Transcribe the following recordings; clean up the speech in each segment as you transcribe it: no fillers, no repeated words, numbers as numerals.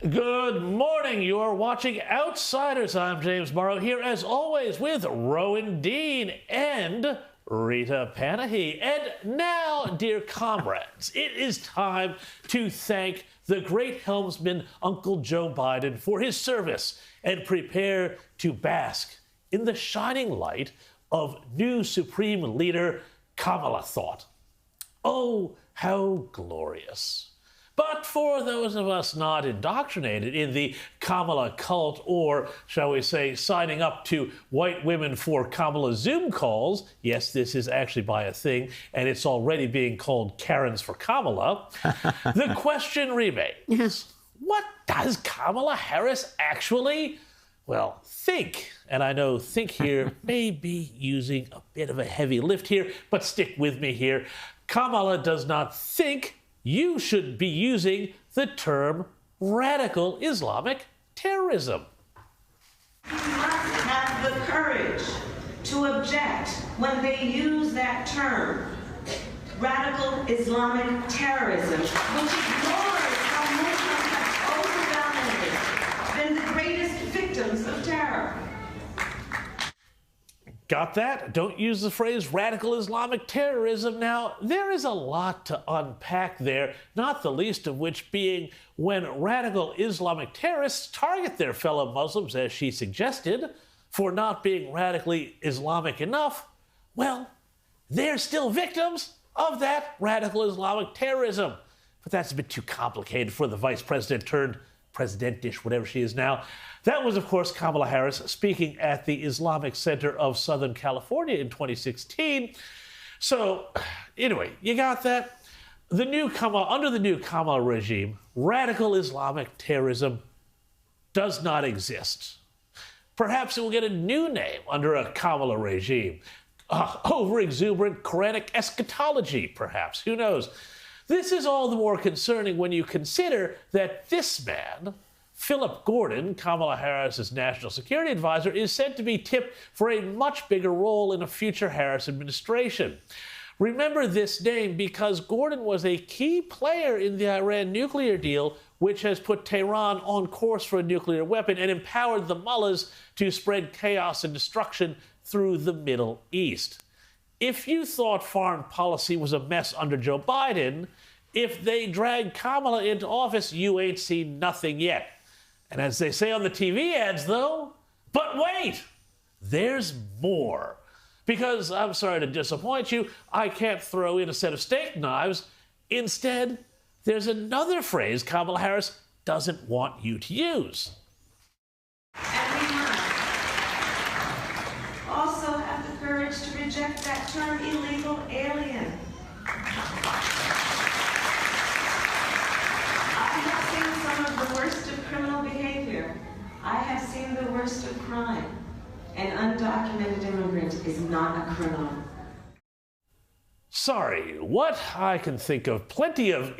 Good morning. You are watching Outsiders. I'm James Morrow here, as always, with Rowan Dean and Rita Panahy. And now, dear comrades, it is time to thank the great helmsman, Uncle Joe Biden, for his service and prepare to bask in the shining light of new Supreme Leader Kamala thought. Oh, how glorious. But for those of us not indoctrinated in the Kamala cult, or shall we say, signing up to white women for Kamala Zoom calls, yes, this is actually by a thing, and it's already being called Karens for Kamala, the question remains, what does Kamala Harris actually, well, think? And I know think here may be using a bit of a heavy lift here, but stick with me here. Kamala does not think you should be using the term radical Islamic terrorism. You must have the courage to object when they use that term, radical Islamic terrorism, which ignores how Muslims have overwhelmingly been the greatest victims of terror. Got that? Don't use the phrase radical Islamic terrorism. Now, there is a lot to unpack there, not the least of which being when radical Islamic terrorists target their fellow Muslims, as she suggested, for not being radically Islamic enough, well, they're still victims of that radical Islamic terrorism. But that's a bit too complicated for the vice president turned president-ish, whatever she is now. That was, of course, Kamala Harris speaking at the Islamic Center of Southern California in 2016. So, anyway, you got that? Under the new Kamala regime, radical Islamic terrorism does not exist. Perhaps it will get a new name under a Kamala regime. Over-exuberant Quranic eschatology, perhaps. Who knows? This is all the more concerning when you consider that this man, Philip Gordon, Kamala Harris's national security advisor, is said to be tipped for a much bigger role in a future Harris administration. Remember this name because Gordon was a key player in the Iran nuclear deal, which has put Tehran on course for a nuclear weapon and empowered the mullahs to spread chaos and destruction through the Middle East. If you thought foreign policy was a mess under Joe Biden, if they dragged Kamala into office, you ain't seen nothing yet. And as they say on the TV ads, though, but wait, there's more. Because, I'm sorry to disappoint you, I can't throw in a set of steak knives. Instead, there's another phrase Kamala Harris doesn't want you to use. And we must also have the courage to reject that term illegal alien. I have seen some of the worst of criminal behavior. I have seen the worst of crime. An undocumented immigrant is not a criminal. Sorry, what? I can think of plenty of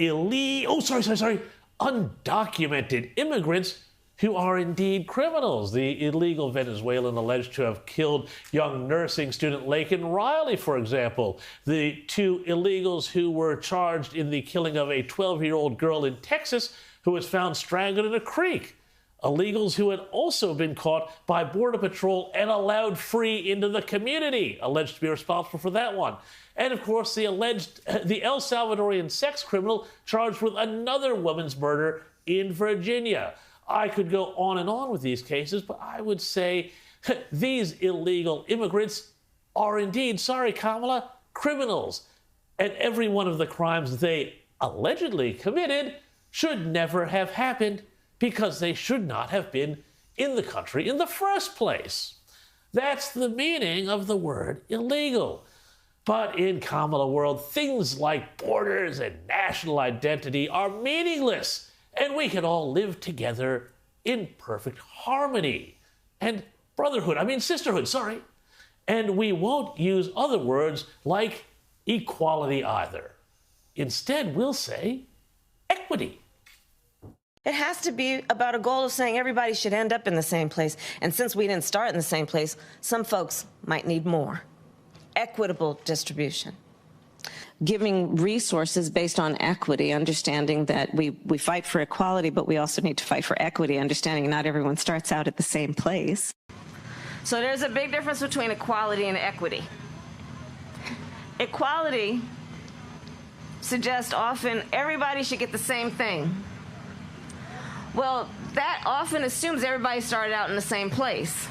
undocumented immigrants who are indeed criminals. The illegal Venezuelan alleged to have killed young nursing student Laken Riley, for example. The two illegals who were charged in the killing of a 12-year-old girl in Texas who was found strangled in a creek. Illegals who had also been caught by Border Patrol and allowed free into the community, alleged to be responsible for that one. And of course, the El Salvadorian sex criminal charged with another woman's murder in Virginia. I could go on and on with these cases, but I would say these illegal immigrants are indeed, sorry, Kamala, criminals. And every one of the crimes they allegedly committed should never have happened because they should not have been in the country in the first place. That's the meaning of the word illegal. But in Kamala world, things like borders and national identity are meaningless, and we can all live together in perfect harmony and sisterhood, sorry. And we won't use other words like equality either. Instead, we'll say equity. It has to be about a goal of saying everybody should end up in the same place. And since we didn't start in the same place, some folks might need more. Equitable distribution. giving resources based on equity, understanding that we fight for equality, but we also need to fight for equity, understanding not everyone starts out at the same place. So there's a big difference between equality and equity. Equality suggests often everybody should get the same thing. Well, that often assumes everybody started out in the same place,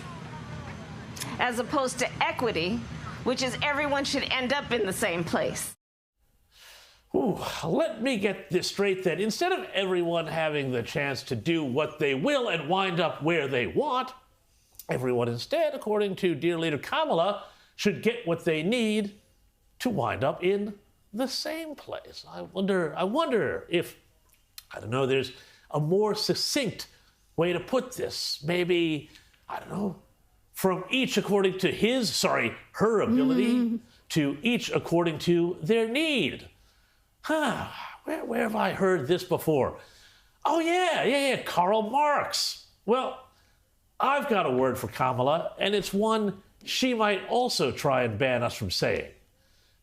as opposed to equity, which is everyone should end up in the same place. Ooh, let me get this straight then. Instead of everyone having the chance to do what they will and wind up where they want, everyone instead, according to dear leader Kamala, should get what they need to wind up in the same place. I wonder if, I don't know, there's a more succinct way to put this. Maybe, I don't know, from each according to her ability, to each according to their need. Where have I heard this before? Oh, yeah, Karl Marx. Well, I've got a word for Kamala, and it's one she might also try and ban us from saying.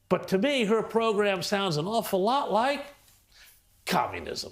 But to me, her program sounds an awful lot like communism.